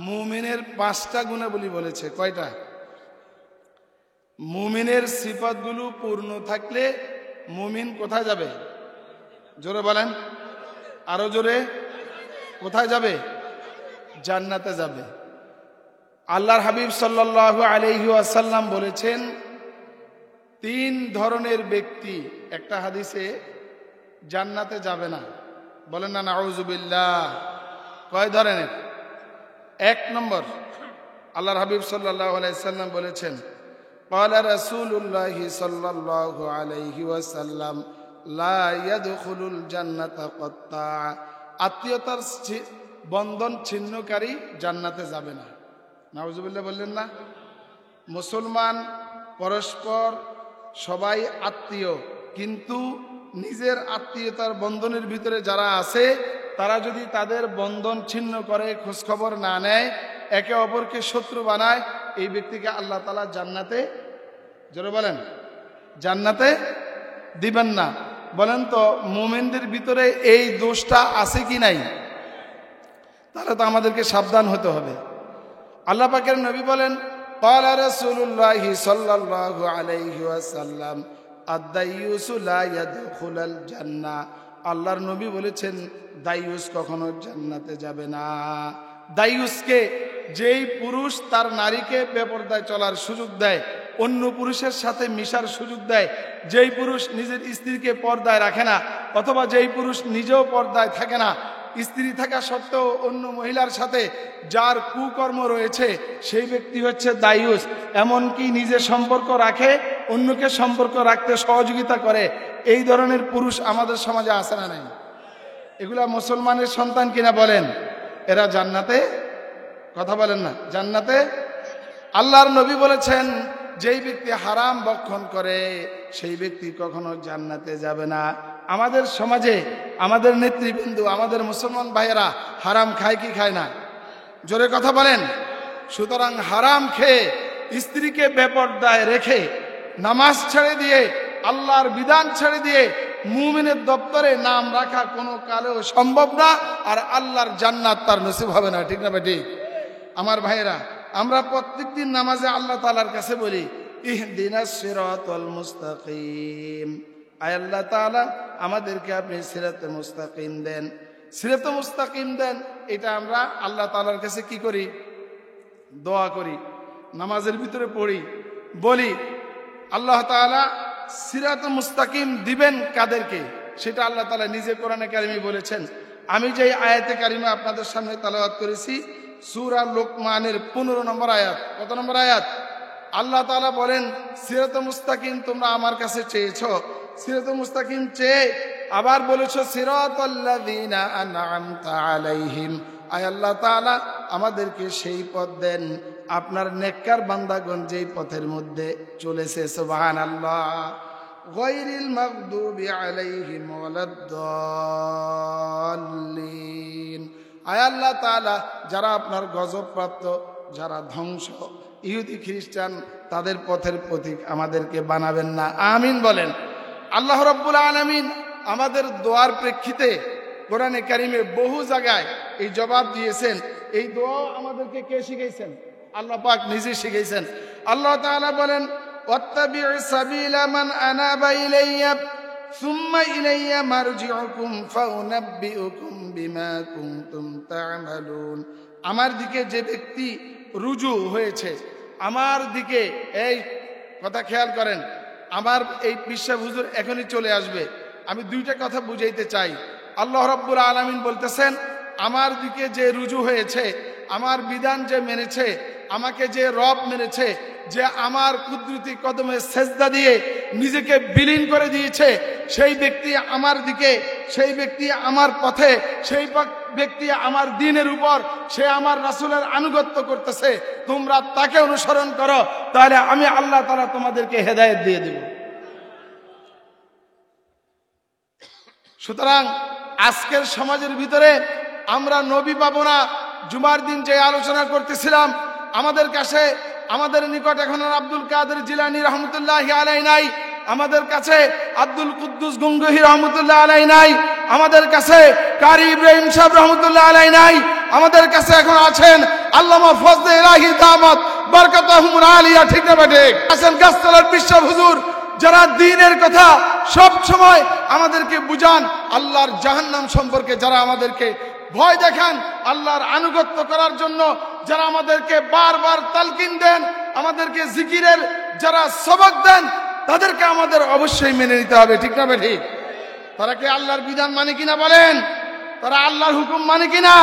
মুমিনের 5টা গুণাবলী বলেছে। কয়টা? মুমিনের সিফাতগুলো পূর্ণ থাকলে মুমিন কোথায় যাবে? জোরে বলেন, আরো জোরে। কোথায় যাবে? জান্নাতে যাবে। আল্লাহর হাবিব সাল্লাল্লাহু আলাইহি ওয়াসাল্লাম বলেছেন 3 ধরনের ব্যক্তি একটা হাদিসে জান্নাতে যাবে না। বলেন না নাউযুবিল্লাহ। কয় ধরনের? 1 নম্বর, আল্লাহর হাবিব সাল্লাল্লাহু আলাইহি ওয়াসাল্লাম বলেছেন ক্বালা রাসূলুল্লাহ সাল্লাল্লাহু আলাইহি ওয়াসাল্লাম লা ইয়াদখুলুল জান্নাতা কাত্তা। আত্মীয়তার বন্ধন ছিন্নকারী জান্নাতে যাবে না। নাউযুবিল্লাহ বললেন না? মুসলমান পরস্পর সবাই আত্মীয়, কিন্তু নিজের আত্মীয়তার বন্ধনের ভিতরে যারা আছে তারা যদি তাদের বন্ধন ছিন্ন করে, খোঁজখবর না নেয়, একে অপরকে শত্রু বানায়, এই ব্যক্তিকে আল্লাহ তাআলা জান্নাতে, জোরে বলেন, জান্নাতে দিবেন না। বলেন তো মুমিনদের ভিতরে এই দোষটা আছে কি নাই? তাহলে তো আমাদেরকে সাবধান হতে হবে। আল্লাহ পাকের নবী বলেন ক্বালা রাসূলুল্লাহ সাল্লাল্লাহু আলাইহি ওয়াসাল্লাম আদ-দাইয়ুসু লা ইয়াদখুলুল জান্নাহ। আল্লাহর নবী বলেছেন দাইয়ুস কখনো জান্নাতে যাবে না। দাইয়ুসকে, যেই পুরুষ তার নারীকে বেপরদায় চলার সুযোগ দেয়, অন্য পুরুষের সাথে মিশার সুযোগ দেয়, যেই পুরুষ নিজের স্ত্রীকে পর্দায় রাখে না, অথবা যেই পুরুষ নিজেও পর্দায় থাকে না, স্ত্রী থাকা সত্ত্বেও অন্য মহিলার সাথে যার কুকর্ম রয়েছে, সেই ব্যক্তি হচ্ছে দাইয়ুস। এমনকি নিজে সম্পর্ক রাখে, অন্যকে সম্পর্ক রাখতে সহযোগিতা করে। এই ধরনের পুরুষ আমাদের সমাজে আছে না নাই? এগুলা মুসলমানের সন্তান কিনা বলেন? এরা জান্নাতে, কথা বলেন না, জান্নাতে। আল্লাহর নবী বলেছেন যেই ব্যক্তি হারাম ভক্ষণ করে সেই ব্যক্তি কখনো জান্নাতে যাবে না। আমাদের সমাজে আমাদের নেতৃবৃন্দ, আমাদের মুসলমান ভাইয়েরা হারাম খায় কি খায় না? জোরে কথা বলেন। সুতরাং হারাম খেয়ে, স্ত্রীকে বেপরদায় রেখে, নামাজ ছেড়ে দিয়ে, আল্লাহর বিধান ছেড়ে দিয়ে মুমিনের দপ্তরে নাম রাখা কোনো কালেও সম্ভব না। আর আল্লাহর জান্নাত তার নসিব হবে না। ঠিক না ভাই? ঠিক। আমার ভাইয়েরা, আমরা প্রত্যেকদিন নামাজে আল্লাহ তাআলার কাছে বলি ইহদিনাস সিরাতাল মুস্তাকিম। আয় আল্লাহ তাআলা, আমাদেরকে আপনি সিরাতে মুস্তাকিম দেন, সিরাতে মুস্তাকিম দেন। এটা আমরা আল্লাহ তাআলার কাছে কি করি? দোয়া করি, নামাজের ভিতরে পড়ি, বলি আল্লাহ তাআলা সিরাতে মুস্তাকিম দিবেন কাদেরকে, সেটা আল্লাহ তাআলা নিজে কোরআনে কারিমে বলেছেন। আমি যেই আয়াতে কারিমা আপনাদের সামনে তেলাওয়াত করেছি সূরা লোকমানের 15 নম্বর আয়াত। কত নম্বর আয়াত? আল্লাহ তাআলা বলেন সিরাতে মুস্তাকিম তোমরা আমার কাছে চেয়েছো, সিরাতে মুস্তাকিম চেয়ে আবার বলেছো সিরাতাল্লাযীনা আন'আমতা আলাইহিম। আয় আল্লাহ তাআলা, আমাদেরকে সেই পথ দেন আপনার নেককার বান্দাগণ যেই পথের মধ্যে চলেছে। সুবহানাল্লাহ। গায়রিল মাগদুবি আলাইহিম ওয়ালাদ-দাল্লিন। আয় আল্লাহ তাআলা, যারা আপনার গজবপ্রাপ্ত, যারা ধ্বংস, ইহুদি খ্রিস্টান, তাদের পথের পথিক আমাদেরকে বানাবেন না। আমিন বলেন। আল্লাহ রাব্বুল আলামিন আমাদের দোয়ার প্রেক্ষিতে কোরআনে কারিমে বহু জায়গায় এই জবাব দিয়েছেন। এই দোয়া আমাদেরকে কে শিখাইছেন? আল্লাহ পাক নিজে শিখাইছেন। আল্লাহ তাআলা বলেন ওয়াত্তাবি'উ সাবিলা মান আনাবা ইলাইয়া সুম্মা ইলাইয়া মারজিউকুম ফাউনাব্বিউকুম বিমা কুনতুম তা'মালুন। আমার দিকে যে ব্যক্তি রুজু হয়েছে, আমার দিকে, এই কথা খেয়াল করেন, আমার এই পিসা হুজুর এখনই চলে আসবে। আমি দুইটা কথা বুঝাইতে চাই। আল্লাহ রাব্বুল আলামিন বলতেছেন আমার দিকে যে রুজু হয়েছে, আমার বিধান যে মেনেছে, আমাকে যে রব মেনেছে, যে আমার কুদরতি কদমে সেজদা দিয়ে নিজেকে বিলীন করে দিয়েছে, সেই ব্যক্তি আমার দিকে, সেই ব্যক্তি আমার পথে, সেই ব্যক্তি আমার দ্বীনের উপর, সে আমার রাসূলের আনুগত্য করতেছে। তোমরা তাকে অনুসরণ করো, তাহলে আমি আল্লাহ তাআলা তোমাদেরকে হেদায়েত দিয়ে দেব। সুতরাং আজকের সমাজের ভিতরে আমরা নবী পাবো না। জুমার দিন যে আলোচনা করতেছিলাম, আমাদের কাছে, আমাদের নিকট এখন আব্দুল কাদের জিলানী রহমতুল্লাহি আলাইহি নাই, আমাদের কাছে আব্দুল কুদ্দুস গঙ্গোহী রহমতুল্লাহ আলাইহি নাই, আমাদের কাছে কারি ইব্রাহিম সাহেব রহমতুল্লাহ আলাইহি নাই, আমাদের কাছে এখন আছেন আল্লামা ফজলে ইলাহি দামাত বরকাতুহুমুল আলিয়া, ঠিক না বেঠে? আছেন গাছতলার বিশ্বাস হুজুর, যারা দ্বীনের কথা সব সময় আমাদেরকে বুঝান, আল্লাহর জাহান্নাম সম্পর্কে যারা আমাদেরকে ভয় দেখান, আল্লাহর আনুগত্য করার জন্য যারা আমাদেরকে বারবার তালকিন দেন, আমাদেরকে জিকিরের যারা সবক দেন, তাদেরকে আমাদের অবশ্যই মেনে নিতে হবে, ঠিক না বেঠি? তারা কি আল্লাহর বিধান মানে কিনা বলেন? তারা আল্লাহর হুকুম মানে কিনা?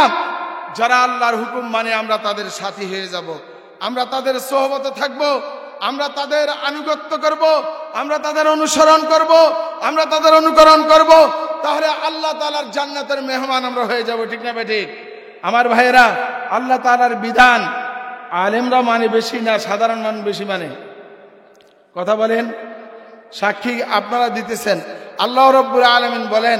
যারা আল্লাহর হুকুম মানে আমরা তাদের সাথী হয়ে যাব, আমরা তাদের সোহবতে থাকব, আমরা তাদের আনুগত্য করব, আমরা তাদের অনুসরণ করব, আমরা তাদের অনুকরণ করব, তাহলে আল্লাহ তাআলার জান্নাতের মেহমান আমরা হয়ে যাব, ঠিক না বেঠি? আমার ভাইয়েরা, আল্লাহ তাআলার বিধান আলেমরা মানে বেশি না সাধারণ মানুষ বেশি মানে? কথা বলেন, সাক্ষী আপনারা দিতেছেন। আল্লাহ রাব্বুল আলামিন বলেন,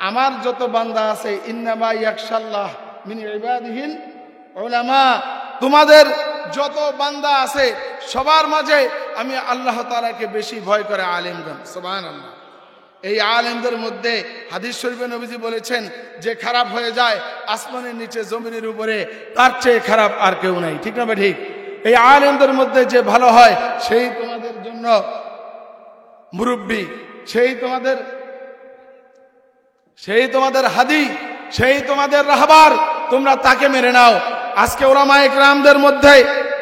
আমার যত বান্দা আছে ইন্নামা ইয়াখশাল্লাহ মিন ইবাদিহিল উলামা, তোমাদের যত বান্দা আছে সবার মাঝে আমি আল্লাহ তাআলাকে বেশি ভয় করে আলেমগণ। সুবহানাল্লাহ। এই আলেমদের মধ্যে হাদিস শরীফে নবীজি বলেছেন, যে খারাপ হয়ে যায় আসমানের নিচে জমিনের উপরে তার চেয়ে খারাপ আর কেউ নাই, ঠিক না ঠিক? এই আলেমদের মধ্যে যে ভালো হয় সেই তোমাদের জন্য মুরব্বী, সেই তোমাদের হাদি, সেই তোমাদের রাহবার, তোমরা তাকে মেনে নাও। আজকে উলামায়ে কেরামদের মধ্যে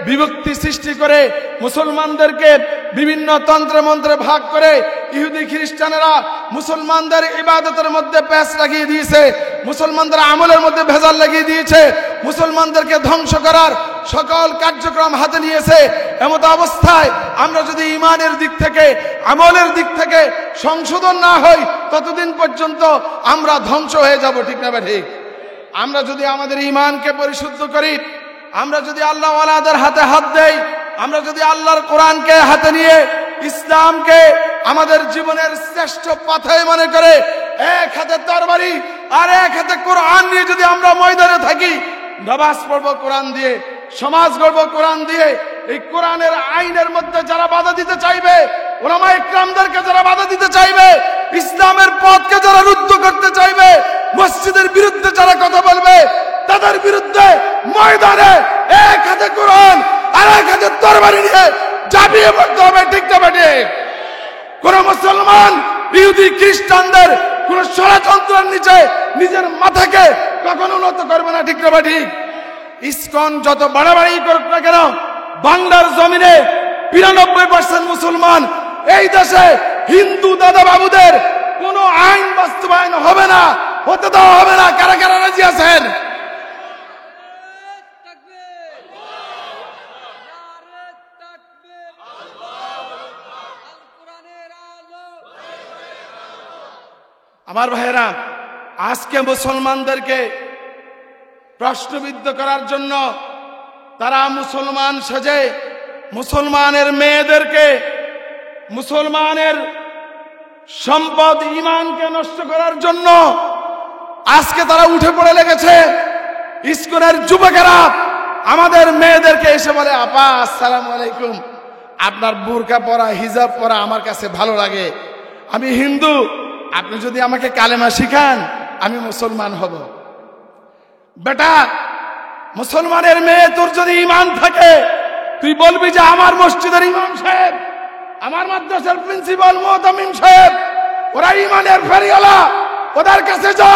বিভক্তি সৃষ্টি করে মুসলমানদেরকে বিভিন্ন তন্ত্রে মন্ত্রে ভাগ করে ইহুদি খ্রিস্টানেরা মুসলমানদের ইবাদতের মধ্যে প্যাঁচ লাগিয়ে দিয়েছে, মুসলমানদের আমলের মধ্যে ভেজাল লাগিয়ে দিয়েছে, মুসলমানদেরকে ধ্বংস করার সকল কার্যক্রম হাতে নিয়েছে। এমত অবস্থায় আমরা যদি ইমানের দিক থেকে আমলের দিক থেকে সংশোধন না হই, ততদিন পর্যন্ত আমরা ধ্বংস হয়ে যাব, ঠিক না ঠিক? আমরা যদি আমাদের ইমানকে পরিশুদ্ধ করি, আমরা যদি আল্লাহ ওয়ালাদের হাতে হাত দেই, আমরা যদি আল্লাহর কোরআনকে হাতে নিয়ে ইসলামকে আমাদের জীবনের শ্রেষ্ঠ পাথেয় মনে করে এক হাতে তরবারি আর এক হাতে কোরআন নিয়ে যদি আমরা ময়দানে থাকি, নামাজ পড়বো কোরআন দিয়ে, সমাজ গড়বো কোরআন দিয়ে, এই কোরআনের আইনের মধ্যে যারা বাধা দিতে চাইবে, উলামায়ে কেরামদেরকে যারা বাধা দিতে চাইবে, ইসলামের পথকে যারা রুদ্ধ করতে চাইবে, মসজিদের বিরুদ্ধে যারা কথা বলবে, তাদের বিরুদ্ধে ময়দানে এক হাতে কোরআন আর এক হাতে তরবারি নিয়ে ঝাঁপিয়ে পড়তে হবে, ঠিক না বেটে? কোন মুসলমান ইহুদি খ্রিস্টানদের কোন ষড়যন্ত্রের নিচে নিজের মাথাকে কখনো নত করবে না, ঠিক না ঠিক? ইসকন যত বাড়াবাড়ি করুক না কেন, বাংলার জমিনে ৯৫% মুসলমান, এই দেশে হিন্দু দাদা বাবুদের কোন আইন বাস্তবায়ন হবে না, হতে দেওয়া হবে না। কারা কারা রাজি আছেন? আমার ভাইয়েরা, আজকে মুসলমানদেরকে প্রশ্নবিদ্ধ করার জন্য তারা মুসলমান সেজে মুসলমানের মেয়েদেরকে, মুসলমানের সম্পদ ইমানকে নষ্ট করার জন্য আজকে তারা উঠে পড়ে লেগেছে। ইসকনের যুবকেরা আমাদের মেয়েদেরকে এসে বলে, আপা আসসালামু আলাইকুম, আপনার বুরকা পরা হিজাব পরা আমার কাছে ভালো লাগে, আমি হিন্দু, আপনি যদি আমাকে কালেমা শিখান আমি মুসলমান হব। বেটা, মুসলমানের মেয়ে, তোর যদি ইমান থাকে তুই বলবি যে আমার মসজিদের ইমাম সাহেব, আমার মাদ্রাসার প্রিন্সিপাল মুতামিম সাহেব, ওরা ইমানের ফেরিওয়ালা, ওদের কাছে যা,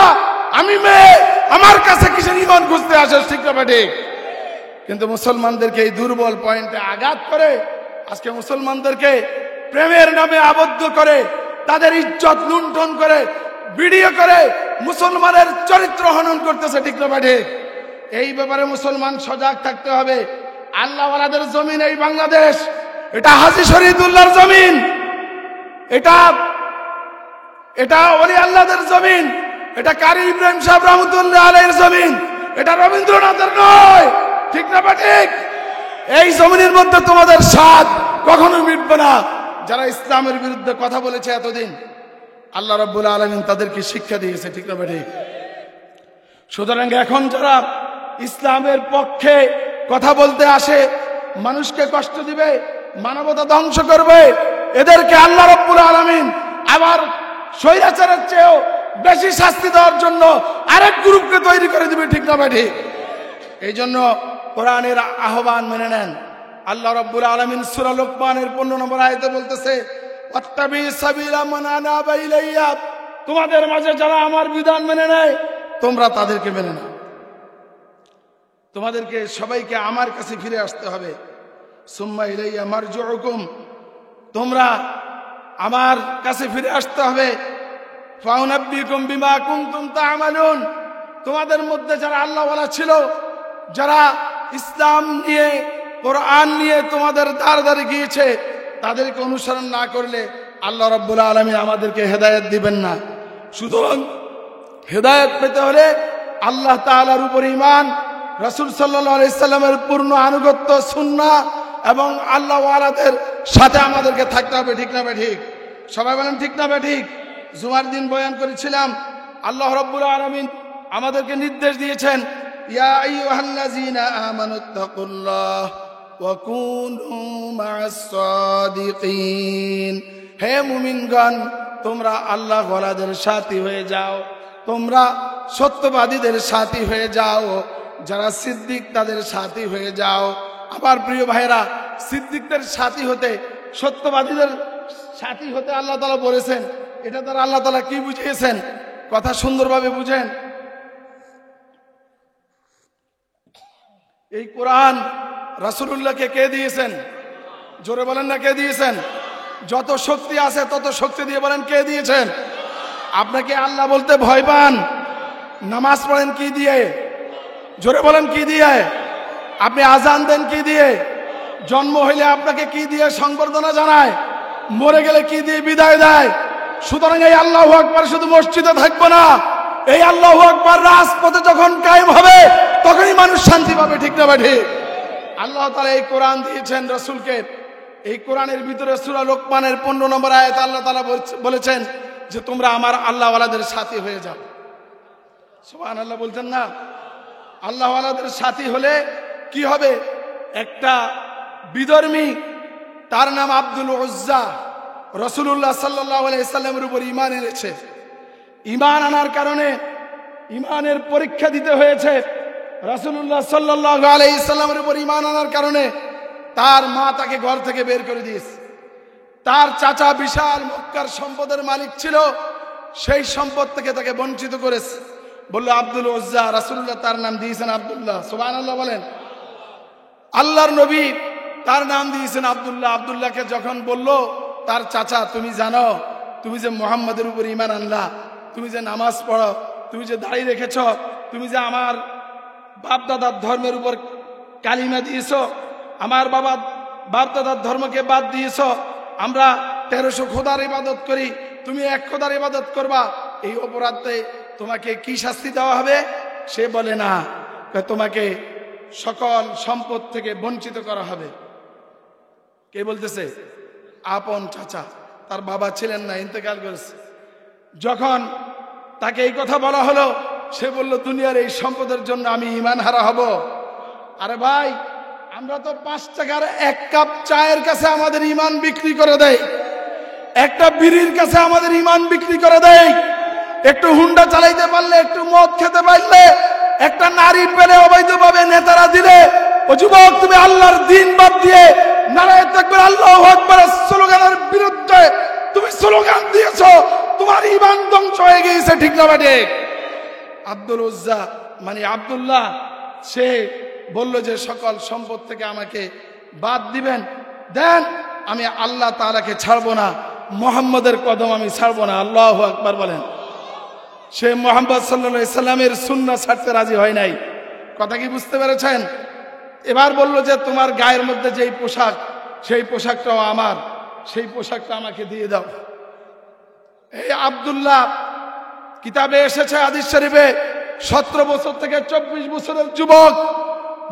আমি মেয়ে, আমার কাছে কিসের ইমান খুঁজতে আসিস, ঠিক না বেটি? কিন্তু মুসলমানদেরকে এই দুর্বল পয়েন্টে আঘাত করে আজকে মুসলমানদেরকে প্রেমের নামে আবদ্ধ করে, তাদের ইজ্জত লুণ্ঠন করে, ভিডিও করে মুসলমানের চরিত্র হনন করতেছে, ঠিক না বেটি? এই ব্যাপারে মুসলমান সজাগ থাকতে হবে। আল্লাহ ওয়ালাদের জমিন এই বাংলাদেশ, এটা হাজী শরীয়তুল্লাহর জমিন, এটা ওলি আল্লাহদের জমিন, এটা কারি ইব্রাহিম সাহেব রহমতুল্লাহ আলাইহির জমিন, এটা রবীন্দ্রনাথের নয়, ঠিক না ঠিক? এই জমিনের মধ্যে তোমাদের স্বাদ কখনো মিটবে না। যারা ইসলামের বিরুদ্ধে কথা বলেছে এতদিন, আল্লাহ রাব্বুল আলামিন তাদেরকে শিক্ষা দিয়েছে, ঠিক না ঠিক? সুতরাং এখন যারা ইসলামের পক্ষে কথা বলতে আসে, মানুষকে কষ্ট দিবে, মানবতা ধ্বংস করবে, এদেরকে আল্লাহ রাব্বুল আলামিন আবার স্বৈরাচারের চেয়েও বেশি শাস্তি দেওয়ার জন্য আরেক গ্রুপকে তৈরি করে দিবে, ঠিক না ভাই? ঠিক। এই জন্য কোরআনের আহ্বান মেনে নেন। আল্লাহ রাব্বুল আলামিন সূরা লোকমানের 15 নম্বর আয়াতে বলতেছে, ওয়াত্তাবি সাবিলা মান আনাবা ইলাইয়া, তোমাদের মাঝে যারা আমার বিধান মেনে নেয় তোমরা তাদেরকে মেনে নাও। তোমাদেরকে সবাইকে আমার কাছে ফিরে আসতে হবে। সুম্মা ইলাইয়া মারজিউকুম, তোমরা আমার কাছে ফিরে আসতে হবে। ফাউনাব্বিকুম বিমা কুনতুম তা'মালুন, তোমাদের মধ্যে যারা আল্লাহওয়ালা ছিল, যারা ইসলাম নিয়ে কোরআন নিয়ে তোমাদের দ্বারে দ্বারে গিয়েছে, তাদেরকে অনুসরণ না করলে আল্লাহ রাব্বুল আলামিন আমাদেরকে হেদায়েত দিবেন না। সুতরাং হেদায়েত পেতে হলে আল্লাহ তাআলার উপর ঈমান, রাসূল সাল্লাল্লাহু আলাইহি সাল্লামের পূর্ণ আনুগত্য, সুন্নাহ এবং আল্লাহ ওয়ালাদের সাথে আমাদেরকে থাকতে হবে, ঠিক না? ঠিক। সবাই বলেন ঠিক না? ঠিক। জুমার দিন বয়ান করেছিলাম, আল্লাহ রাব্বুল আলামিন আমাদেরকে নির্দেশ দিয়েছেন, ইয়া আইয়ুহাল্লাযীনা আমানুত্তাকুল্লাহ ওয়া কুনু মা'আস সাদিকিন, হে মুমিনগণ তোমরা আল্লাহ ওয়ালাদের সাথী হয়ে যাও, তোমরা সত্যবাদীদের সাথী হয়ে যাও, যারা সিদ্দিক তাদের সাথী হয়ে যাও। আমার প্রিয় ভাইরা, সিদ্দিকদের সাথী হতে, সত্যবাদীদের সাথী হতে আল্লাহ তাআলা বলেছেন। এটা দ্বারা আল্লাহ তাআলা কি বুঝিয়েছেন? কথা সুন্দরভাবে বুঝেন। এই কোরআন রাসূলুল্লাহকে কে দিয়েছেন? জোরে বলেন না, কে দিয়েছেন? যত শক্তি আছে তত শক্তি দিয়ে বলেন, কে দিয়েছেন? আপনাকে আল্লাহ বলতে ভয় পান? নামাজ পড়েন কি দিয়ে? জোরে বলেন কি দিয়ে? আপনি আজান দেন কি দিয়ে? জন্ম হইলে আপনাকে কি দিয়ে সংবর্ধনা জানায়? মরে গেলে কি দিয়ে বিদায় দেয়? সুতরাং এই আল্লাহু আকবার শুধু মসজিদে থাকবে না, এই আল্লাহু আকবার রাজপথে যখন কায়েম হবে তখনই মানুষ শান্তি পাবে, ঠিক না? ঠিক। আল্লাহ তাআলা এই কোরআন দিয়েছেন রাসূলকে। এই কোরআনের ভিতরে সূরা লোকমানের 15 নম্বর আয়াত আল্লাহ তাআলা বলেছেন যে তোমরা আমার আল্লাহওয়ালাদের সাথী হয়ে যাও। সুবহানাল্লাহ বলছেন না? আল্লাহওয়ালাদের সাথী হলে কি হবে? একটা বিধর্মী, তার নাম আব্দুল উজ্জা, রাসূলুল্লাহ সাল্লাল্লাহু আলাইহি সাল্লামের উপর ঈমান এনেছে। ঈমান আনার কারণে ঈমানের পরীক্ষা দিতে হয়েছে। রাসূলুল্লাহ সাল্লাল্লাহু আলাইহি সাল্লামের উপর ঈমান আনার কারণে তার মা তাকে ঘর থেকে বের করে দিয়েছে। তার চাচা বিশাল মক্কার সম্পদের মালিক ছিল, সেই সম্পদ থেকে তাকে বঞ্চিত করেছে। বললো আব্দুল উজ্জা, রাসূলুল্লাহ তার নাম দিয়েছেন আব্দুল্লাহ। সুবহানাল্লাহ বলেন। আল্লাহর নবী তার নাম দিয়েছেন আব্দুল্লাহ। আব্দুল্লাহকে যখন বলল তার চাচা, তুমি জানো তুমি যে মুহাম্মাদের উপর ঈমান আনলা, তুমি যে নামাজ পড়ো, তুমি যে দাড়ি রেখেছ, তুমি যে আমার বাপ দাদার ধর্মের উপর কালিমা দিয়েছ, আমার বাপ দাদার ধর্মকে বাদ দিয়েছ, আমরা 1300 খোদার ইবাদত করি, তুমি এক খোদার ইবাদত করবা, এই অপরাধে তোমাকে কি শাস্তি দেওয়া হবে? সে বলে না, তোমাকে সকল সম্পদ থেকে বঞ্চিত করা হবে। কে বলতেছে? আপন চাচা, তার বাবা ছিলেন না, ইন্তেকাল করেছে। যখন তাকে এই কথা বলা হলো, সে বলল দুনিয়ার এই সম্পদের জন্য আমি ঈমান হারা হব? আরে ভাই, আমরা তো 5 টাকার 1 কাপ চায়ের কাছে আমাদের ঈমান বিক্রি করে দেয়, একটা বিড়ির কাছে আমাদের ঈমান বিক্রি করে দেয়, একটু হুন্ডা চালাইতে পারলে, একটু মদ খেতে পারলে, একটা নারী পেলে অবৈধভাবে নেতারা দিলে, ও যুবক তুমি আল্লাহর দ্বীন বাদ দিয়ে নারায়ে তাকবীর আল্লাহু আকবার স্লোগানের বিরুদ্ধে তুমি স্লোগান দিয়েছো, তোমার ঈমান ধ্বংস হয়ে গিয়েছে, ঠিক না? ঠিক। আব্দুল উজ্জা মানে আব্দুল্লাহ, সে বলল যে সকল সম্পদ থেকে আমাকে বাদ দিবেন, দেন আমি আল্লাহ তাআলাকে ছাড়বো না, মুহাম্মাদের কদম আমি ছাড়বো না। আল্লাহু আকবার বলেন। সে মুহাম্মদ সাল্লাল্লাহু আলাইহি সাল্লামের সুন্নাহ ছাড়তে রাজি হয় নাই। কথা কি বুঝতে পেরেছেন? এবার বলল যে তোমার গায়ের মধ্যে যেই পোশাক, সেই পোশাকটাও আমার, সেই পোশাকটা আমাকে দিয়ে দাও। এই আব্দুল্লাহ, কিতাবে এসেছে হাদিস শরীফে, 17 বছর থেকে 24 বছরের যুবক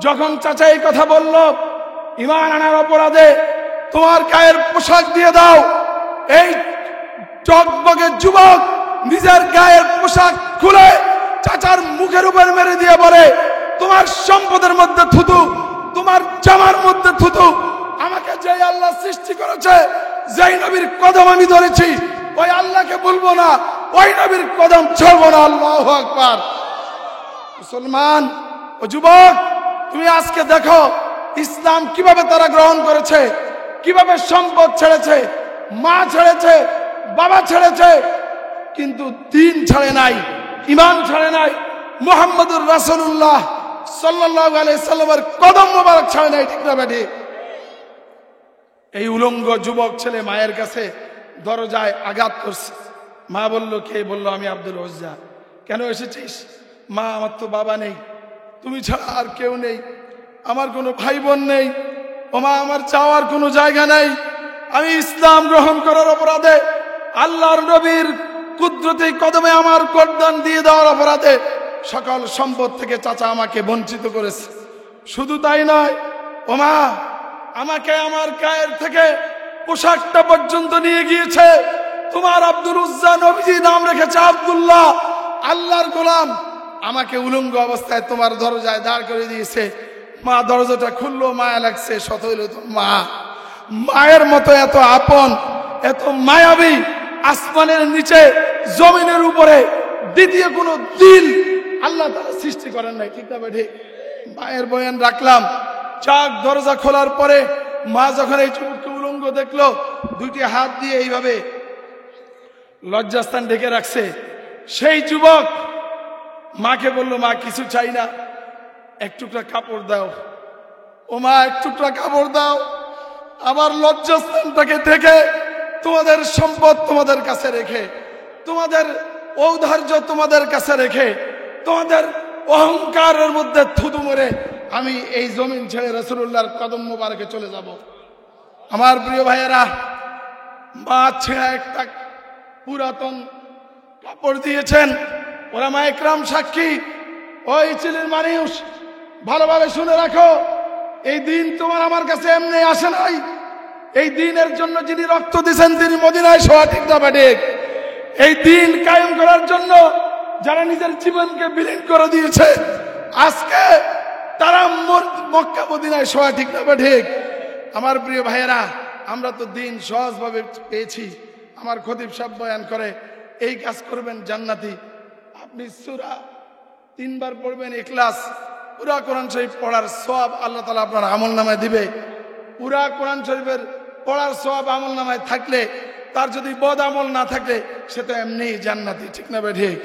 যখন চাচা এই কথা বলল, ঈমান আনার অপরাধে তোমার গায়ের পোশাক দিয়ে দাও, এই টকবগে যুবক নিজের গায়ের পোশাক খুলে চাচার মুখের উপর মেরে দিয়ে বলে, তোমার সম্পদের মধ্যে থুতু, তোমার জামার মধ্যে থুতু, আমাকে যেই আল্লাহ সৃষ্টি করেছে, যেই নবীর কদম আমি ধরেছি, ওই আল্লাহকে বলবো না, ওই নবীর কদম ছাড়বো না। আল্লাহু আকবার। মুসলমান ও যুবক, তুমি আজকে দেখো ইসলাম কিভাবে তারা গ্রহণ করেছে, কিভাবে সম্পদ ছেড়েছে, মা ছেড়েছে, বাবা ছেড়েছে, কিন্তু দিন ছাড়ে নাই, ঈমান ছাড়ে নাই, মুহাম্মদুর রাসূলুল্লাহ সাল্লাল্লাহু আলাইহি সাল্লামের কদম মোবারক ছাড়ে নাই। ঠিক না বেটি? এই উলঙ্গ যুবক ছেলে মায়ের কাছে দরজায় আঘাত করছে। মা বলল, কে? বলল, আমি আব্দুল উজ্জা। কেন এসেছিস? মা, আমার তো বাবা নেই, তুমি ছাড়া আর কেউ নেই, আমার কোনো ভাই বোন নেই, ও মা, আমার যাওয়ার কোনো জায়গা নেই। আমি ইসলাম গ্রহণ করার অপরাধে, আল্লাহর নবীর কুদরতি কদমে আমার গর্দান দিয়ে দেওয়ার অপরাধে সকল সম্পদ থেকে চাচা আমাকে বঞ্চিত করেছে। শুধু তাই নয়, ও মা, আমাকে আমার গায়ের থেকে পোশাকটা পর্যন্ত নিয়ে গিয়েছে। তোমার আব্দুল উজ্জা, নবীজি নাম রেখেছে আব্দুল্লাহ, আল্লাহর গোলাম। আমাকে উলঙ্গ অবস্থায় তোমার দরজায় দাঁড় করে দিয়েছে। মা দরজাটা খুললো, মায়া লাগছে, শত হইল তো মা। মায়ের মতো এত আপন, এত মায়াবী, আসমানের নিচে জমিনের উপরে দ্বিতীয় কোনো দিন আল্লাহ তাআলা সৃষ্টি করেন নাই। ঠিক না ঠিক? মায়ের বয়ান রাখলাম। চাক দরজা খোলার পরে মা যখন এই যুবককে উলঙ্গ দেখলো, দুইটি হাত দিয়ে এইভাবে লজ্জাস্থান ঢেকে রাখছে। সেই যুবক মাকে বলল, মা, কিছু চাই না, এক টুকরা কাপড় দাও। ও মা, এক টুকরা কাপড় দাও, আমার লজ্জাস্থানটাকে ঢেকে, তোমাদের সম্পদ তোমাদের কাছে রেখে, তোমাদের ঔদার্য তোমাদের কাছে রেখে, তোমাদের অহংকারের মধ্যে থুতু মেরে আমি এই জমিন ছেড়ে রাসূলুল্লাহর কদম মোবারকে চলে যাব। আমার প্রিয় ভাইয়েরা, মা ছেঁড়া একটা পুরাতন কাপড় দিয়েছেন। ওলামা ইকরাম সাক্ষী। ওই চিলির মানুষ, ভালোভাবে শুনে রাখো, এই দিন তোমার আমার কাছে এমনি আসে নাই। এই দিনের জন্য যিনি রক্ত দিয়েছেন তিনি মদিনায় শোয়া। ঠিক না ঠিক? এই দিন কায়েম করার জন্য যারা নিজের জীবনকে বিলীন করে দিয়েছে, আজকে তারা মক্কা মদিনায় শোয়া। ঠিক না ঠিক? আমার প্রিয় ভাইয়েরা, আমরা তো দিন সহজভাবে পেয়েছি। আমার খতিব সাহেব বয়ান করে, এই কাজ করবেন জান্নাতি। আপনি সূরা 3 বার পড়বেন, ইখলাস, পুরা কোরআন শরীফ পড়ার সওয়াব আল্লাহ তাআলা আপনার আমলনামায় দিবে। পুরা কোরআন শরীফের পড়ার সওয়াব আমলনামায় থাকলে, তার যদি বদ আমল না থাকলে, সে তো এমনি জান্নাতি। ঠিক না ঠিক?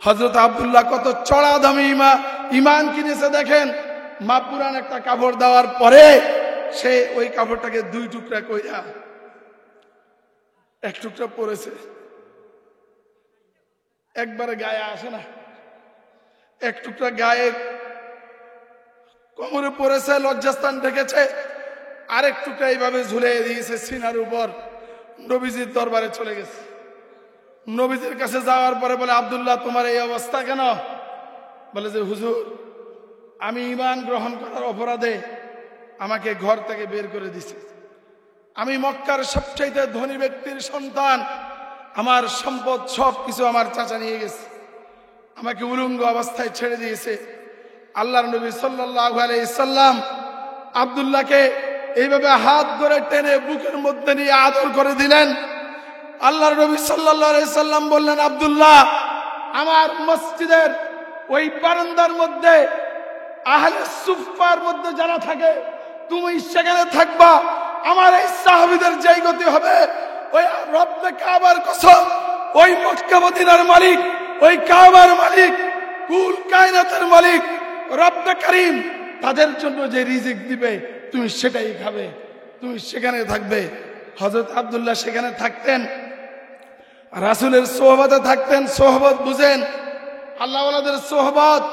হযরত আব্দুল্লাহ কত চড়া দামি ঈমান কিনেছে দেখেন। মা পুরান একটা কাপড় দেওয়ার পরে সে ওই কাপড়টাকে 2 টুকরা কইরা এক টুকরা পরেছে। একবারে গায়ে আসে না, এক টুকরা গায়ে কোমরে পরেছে, লজ্জাস্থান ঢেকেছে, আরেক টুকরা এইভাবে ঝুলিয়ে দিয়েছে সিনার উপর। নবীজির দরবারে চলে গেছে। নবীজির কাছে যাওয়ার পরে বলে, আব্দুল্লাহ, তোমার এই অবস্থা কেন? বলে যে, হুজুর, আমি ঈমান গ্রহণ করার অপরাধে আমাকে ঘর থেকে বের করে দিছে। আমি মক্কার সবচাইতে ধনী ব্যক্তির সন্তান, আমার সম্পদ সব কিছু আমার চাচা নিয়ে গেছে, আমাকে উলঙ্গ অবস্থায় ছেড়ে দিয়েছে। আল্লাহর নবী সাল্লাল্লাহু আলাইহি সাল্লাম আব্দুল্লাহকে এইভাবে হাত ধরে টেনে বুকের মধ্যে নিয়ে আদর করে দিলেন। আল্লাহর নবী সাল্লাল্লাহু আলাইহি সাল্লাম বললেন, আব্দুল্লাহ, আমার মসজিদের ওই বারান্দার মধ্যে আহলে সুফফার মধ্যে যারা থাকে, তুমি সেখানে থাকবা। আমার এই সাহাবীদের যেই গতি হবে, ওই রব্বে কাবার কসম, ওই মক্কা মদিনার মালিক, ওই কাবার মালিক, কুল কায়নাতের মালিক রব্বে কারীম তাদের জন্য যে রিজিক দিবে তুমি সেটাই খাবে, তুমি সেখানে থাকবে। হযরত আব্দুল্লাহ সেখানে থাকতেন, রাসূলের সোহবতে থাকতেন। সোহবত বুঝেন, আল্লাহ ওয়ালাদের সোহবত।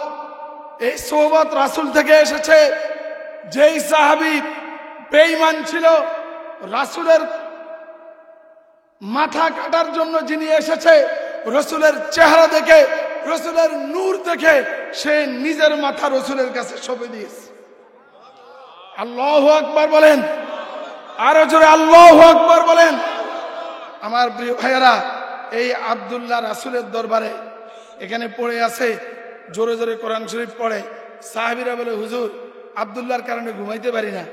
এই সোহবত রাসূল থেকে এসেছে। যেই সাহাবী বেঈমান ছিল, রাসূলের মাথা কাটার জন্য যিনি এসেছে, রাসূলের চেহারা দেখে, রাসূলের নূর দেখে সে নিজের মাথা রাসূলের কাছে সঁপে দিয়েছে। আল্লাহু আকবার বলেন, আরো জোরে আল্লাহু আকবার বলেন। আমার প্রিয় ভাইয়েরা, এই আব্দুল্লাহ রাসূলের দরবারে এখানে পড়ে আছে, জোরে জোরে কোরআন শরীফ পড়ে। সাহাবীরা বলে, হুজুর, আব্দুল্লাহর কারণে ঘুমাইতে পারি না,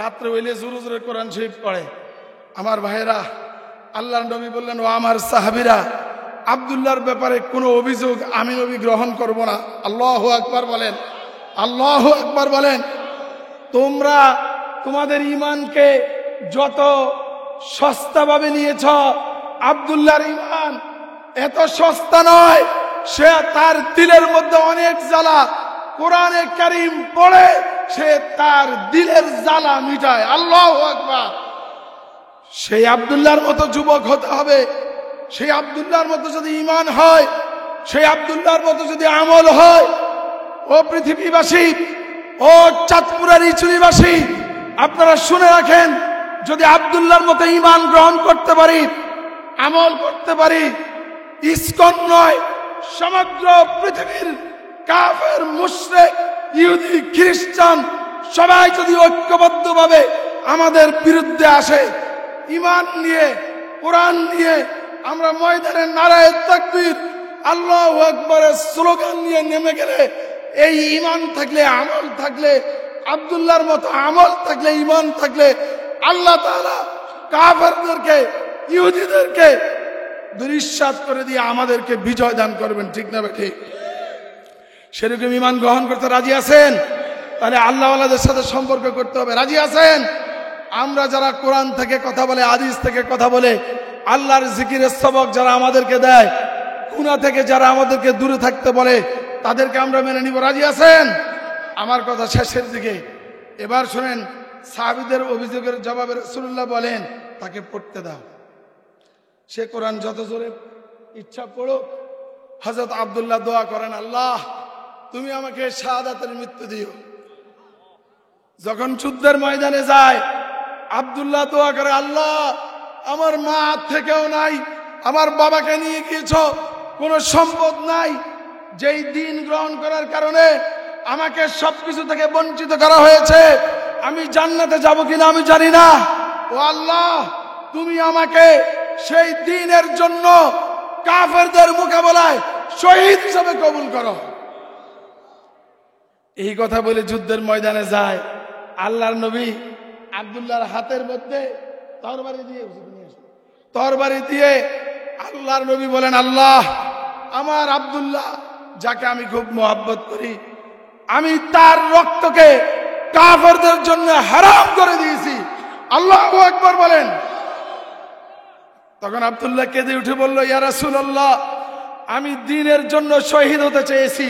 রাত্রে হইলে জোরে জোরে কোরআন শরীফ পড়ে। আমার ভাইয়েরা, আল্লাহর নবী বললেন, ও আমার সাহাবীরা, আব্দুল্লাহর ব্যাপারে কোনো অভিযোগ আমি নবী গ্রহণ করব না। আল্লাহু আকবার বলেন, আল্লাহু আকবার বলেন। তোমরা তোমাদের ঈমানকে যত সস্তাভাবে নিয়েছ, আব্দুল্লাহর ঈমান এত সস্তা নয়। সে তার দিলের মধ্যে অনেক জ্বালা, কোরআনে কারীম পড়ে সে তার দিলের জ্বালা মিটায়। আল্লাহু আকবার। সেই আব্দুল্লাহর মতো যুবক হতে হবে। সেই আব্দুল্লাহর মতো যদি ঈমান হয়, সেই আব্দুল্লাহর মতো যদি আমল হয়, ও পৃথিবীবাসী, ও চাঁদপুরের ইচুরিবাসী, আপনারা শুনে রাখেন, যদি আব্দুল্লাহর মতো ঈমান গ্রহণ করতে পারি, আমল করতে পারি, ইসকন নয় সমগ্র পৃথিবীর কাফের, মুশরিক, ইহুদি, খ্রিস্টান সবাই যদি ঐক্যবদ্ধভাবে আমাদের বিরুদ্ধে আসে, ঈমান নিয়ে, কোরআন নিয়ে আমরা ময়দানে নারায়ে তাকবীর, আল্লাহু আকবারের স্লোগান নিয়ে নেমে গেলে, এই ঈমান থাকলে, আমল থাকলে, আব্দুল্লাহর মতো আমল থাকলে, ঈমান থাকলে, আল্লাহ তাআলা কাফেরদেরকে, ইহুদিদেরকে দুরিশ্বাত করে দিয়ে আমাদেরকে বিজয় দান করবেন। ঠিক না ঠিক? সেরকম ঈমান গ্রহণ করতে রাজি আছেন? তাহলে আল্লাহওয়ালাদের সাথে সম্পর্ক করতে হবে। রাজি আছেন? আমরা যারা কোরআন থেকে কথা বলে, হাদিস থেকে কথা বলে, আল্লাহর জিকিরের সবক যারা আমাদেরকে দেয়, গুনাহ থেকে যারা আমাদেরকে দূরে থাকতে বলে, তাদেরকে আমরা মেনে নিব। রাজি আছেন? আমার কথা শেষের দিকে। এবার শুনেন, সাহাবীদের অভিযোগের জবাবে রাসূলুল্লাহ বলেন, তাকে পড়তে দাও। সে কোরআন যত জোরে ইচ্ছা পড়ো। হযরত আব্দুল্লাহ দোয়া করেন, আল্লাহ তুমি আমাকে শাহাদাতের মৃত্যু দিও। যখন যুদ্ধের ময়দানে যায়, আব্দুল্লাহ দোয়া করে, আল্লাহ আমার মা থেকেও নাই, আমার বাবাকে নিয়ে গিয়েছ, কোনো সম্পদ নাই, যেই দিন গ্রহণ করার কারণে আমাকে সবকিছু থেকে বঞ্চিত করা হয়েছে, আমি জান্নাতে যাব কিনা আমি জানি না। ও আল্লাহ, তুমি আমাকে সেই দিনের জন্য কাফেরদের মোকাবেলায় শহীদ হিসেবে কবুল করো। এই কথা বলে যুদ্ধের ময়দানে যায়। আল্লাহর নবী আব্দুল্লাহর হাতের মধ্যে তরবারি দিয়ে আল্লাহর নবী বলেন, আল্লাহ আমার আব্দুল্লাহ যাকে আমি খুব মহব্বত করি, আমি তার রক্তকে কাফেরদের জন্য হারাম করে দিয়েছি। আল্লাহু আকবার বলেন। তখন আব্দুল্লাহ কেঁদে উঠে বলল, ইয়া রাসূলুল্লাহ, আমি দ্বীনের জন্য শহীদ হতে চেয়েছি,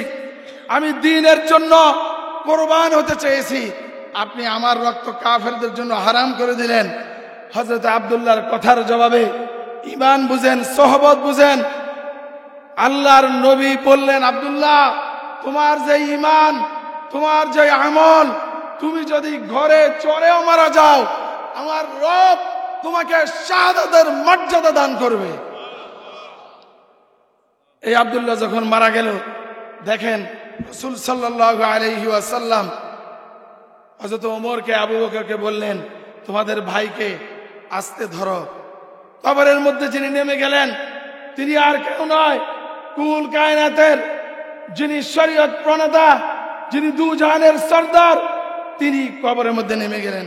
আমি দ্বীনের জন্য কোরবান হতে চেয়েছি, আপনি আমার রক্ত কাফেরদের জন্য হারাম করে দিলেন। হযরত আব্দুল্লাহর কথার জবাবে ঈমান বুঝেন, সোহবত বুঝেন, আল্লাহর নবী বললেন, আব্দুল্লাহ তোমার যে ঈমান, তোমার যে আমল, তুমি যদি ঘরে চড়েও মারা যাও, আমার রব তোমাকে শাহাদাতের মর্যাদা দান করবে। এই আব্দুল্লাহ যখন মারা গেল, দেখেন রাসূল সাল্লাল্লাহু আলাইহি ওয়াসাল্লাম হযরত ওমরকে, আবু বকরকে বললেন, তোমাদের ভাইকে আস্তে ধরো। কবরের মধ্যে যিনি নেমে গেলেন, তিনি আর কেউ নয়, কুল কায়নাতের যিনি শরীয়ত প্রণেতা, যিনি দুজাহানের সরদার, তিনি কবরের মধ্যে নেমে গেলেন।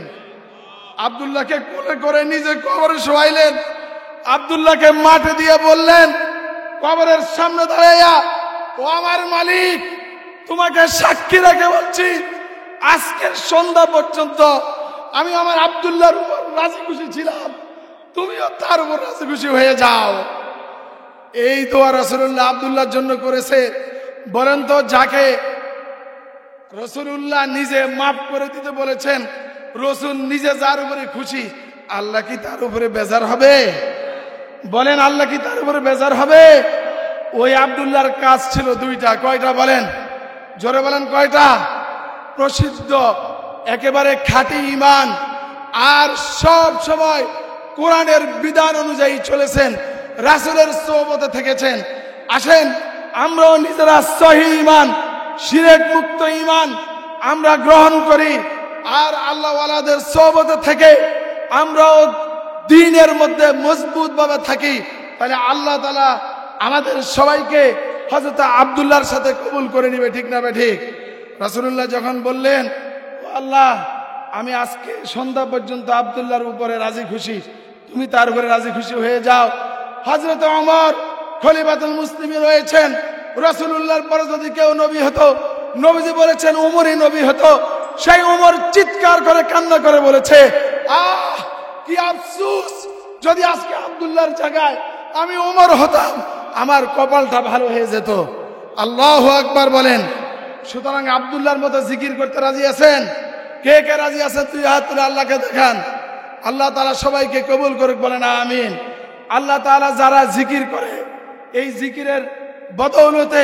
আব্দুল্লাহকে কোলে করে নিজে কবরে শোয়াইলেন। আব্দুল্লাহকে মাঠে দিয়ে বললেন, কবরের সামনে দাঁড়াইয়া, ও আমার মালিক, তোমাকে সাক্ষী রেখে বলছি, আজকের সন্ধ্যা পর্যন্ত আমি আমার আব্দুল্লাহর উপর রাজি খুশি ছিলাম, তুমিও তার উপর রাজি খুশি হয়ে যাও। এই দোয়া রাসূলুল্লাহ আব্দুল্লাহর জন্য করেছে। বলেন তো, যাকে রাসূলুল্লাহ নিজে মাফ করে দিতে বলেছেন, রাসূল নিজে যার উপরে খুশি, আল্লাহ কি তার উপরে বেজার হবে? বলেন, আল্লাহ কি তার উপরে বেজার হবে? ওই আব্দুল্লাহর কাজ ছিল দুইটা। কয়টা বলেন? জোরে বলেন, কয়টা? প্রসিদ্ধ একেবারে খাঁটি ঈমান, আর সব সময় কোরআনের বিধান অনুযায়ী চলেছেন, রাসূলের সোহবতে থেকেছেন। আসেন আমরাও নিজেরা সহিহ ঈমান, শিরক মুক্ত ঈমান আমরা গ্রহণ করি, আর আল্লাহ ওয়ালাদের সোহবতে থেকে আমরাও দ্বীনের মধ্যে মজবুত ভাবে থাকি। তাহলে আল্লাহ তাআলা আমাদের সবাইকে হযরত আব্দুল্লাহর সাথে কবুল করে নিবে। ঠিক না ঠিক? রাসূলুল্লাহ যখন বললেন, ও আল্লাহ, আমি আজকে সন্ধ্যা পর্যন্ত আব্দুল্লাহর উপরে রাজি খুশি, তুমি তার উপরে রাজি খুশি হয়ে যাও। হযরত ওমর খলিফাতুল মুসলিমিন রয়েছেন। রাসূলুল্লাহর পরে যদি কেউ নবী হতো, নবীজি বলেছেন উমরই নবী হতো। সেই উমর চিৎকার করে কান্না করে বলেছে, আহ কি আফসোস, যদি আজকে আব্দুল্লাহর জায়গায় আমি উমর হতাম, আমার কপালটা ভালো হয়ে যেত। আল্লাহু আকবার বলেন। সুতরাং আব্দুল্লাহর মতো জিকির করতে রাজি আছেন? কে কে রাজি আছেন? তুই হাত তুলে আল্লাহকে দেখান। আল্লাহ তাআলা সবাইকে কবুল করুক, বলেন আমিন। আল্লাহ তাআলা যারা জিকির করে, এই জিকিরের বদৌলতে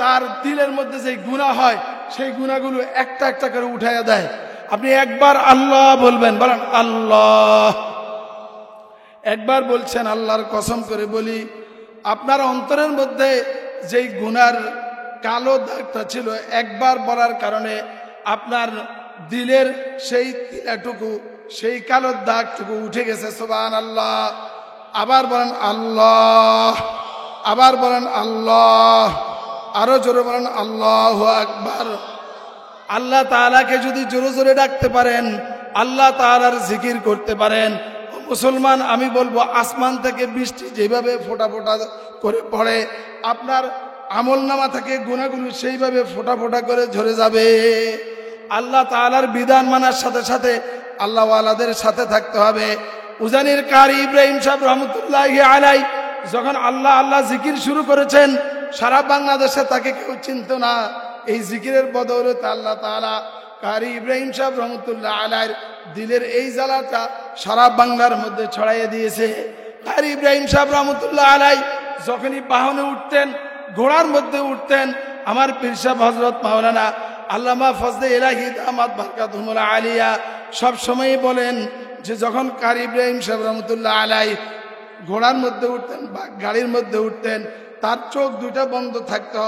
তার দিলের মধ্যে যে গুনাহ হয়, সেই গুনাহগুলো একটা একটা করে উঠাইয়া দেয়। আপনি একবার আল্লাহ বলবেন, বলেন আল্লাহ। একবার বলছেন, আল্লাহর কসম করে বলি, আপনার অন্তরের মধ্যে যেই গুনার কালো দাগটা ছিল, একবার বলার কারণে আপনার দিলের সেই তিলাটুকু, সেই কালো দাগটুকু উঠে গেছে। সুবহানাল্লাহ। আবার বলেন আল্লাহ, আবার বলেন আল্লাহ, আরো জোরে বলেন আল্লাহু আকবার। আল্লাহ তাআলাকে যদি জোরে জোরে ডাকতে পারেন, আল্লাহ তাআলার জিকির করতে পারেন, মুসলমান আমি বলবো আসমান থেকে বৃষ্টি যেভাবে ফোঁটা ফোঁটা করে পড়ে, আপনার আমলনামা থেকে গুনাহগুলো সেইভাবে ফোঁটা ফোঁটা করে ঝরে যাবে। আল্লাহ তাআলার বিধান মানার সাথে সাথে আল্লাহওয়ালাদের সাথে থাকতে হবে। উজানির কারি ইব্রাহিম সাহেব রহমতুল্লাহি আলাইহি যখন আল্লাহ আল্লাহ জিকির শুরু করেছেন, সারা বাংলাদেশে তাকে কেউ চিনত না। এই জিকিরের বদৌলতে আল্লাহ তাআলা কারি ইব্রাহিম সাহেব রহমতুল্লাহ আলাইহির দিলের এই জ্বালাটা সারা বাংলার মধ্যে ছড়াইয়ে দিয়েছে। কারি ইব্রাহিম সাহেব রহমতুল্লাহ আলাইহি যখনই বাহনে উঠতেন, ঘোড়ার মধ্যে উঠতেন, আমার পীর সাহেব হযরত মাওলানা আল্লামা ফজলে ইলাহি দামাত বারকাতুহুল আলিয়া সব সময় বলেন যে যখন কারি ইব্রাহিম সাহেব রহমতুল্লাহ আলাইহি ঘোড়ার মধ্যে উঠতেন বা গাড়ির মধ্যে উঠতেন, তার চোখ দুইটা বন্ধ থাকতো,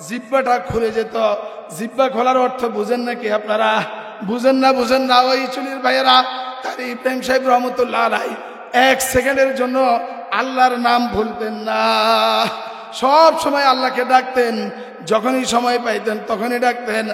জিহ্বাটা খুলে যেত। জিহ্বা খোলার অর্থ বুঝেন নাকি আপনারা? বুঝেন না? বুঝেন না? ওই চুলির ভাইয়েরা, কারি ইব্রাহিম সাহেব রহমতুল্লাহ আলাইহি এক সেকেন্ডের জন্য আল্লাহর নাম ভুলতেন না। সব সময় আল্লাহকে ডাকতেন, যখনই সময় পাইতেন তখনই ডাকতেন।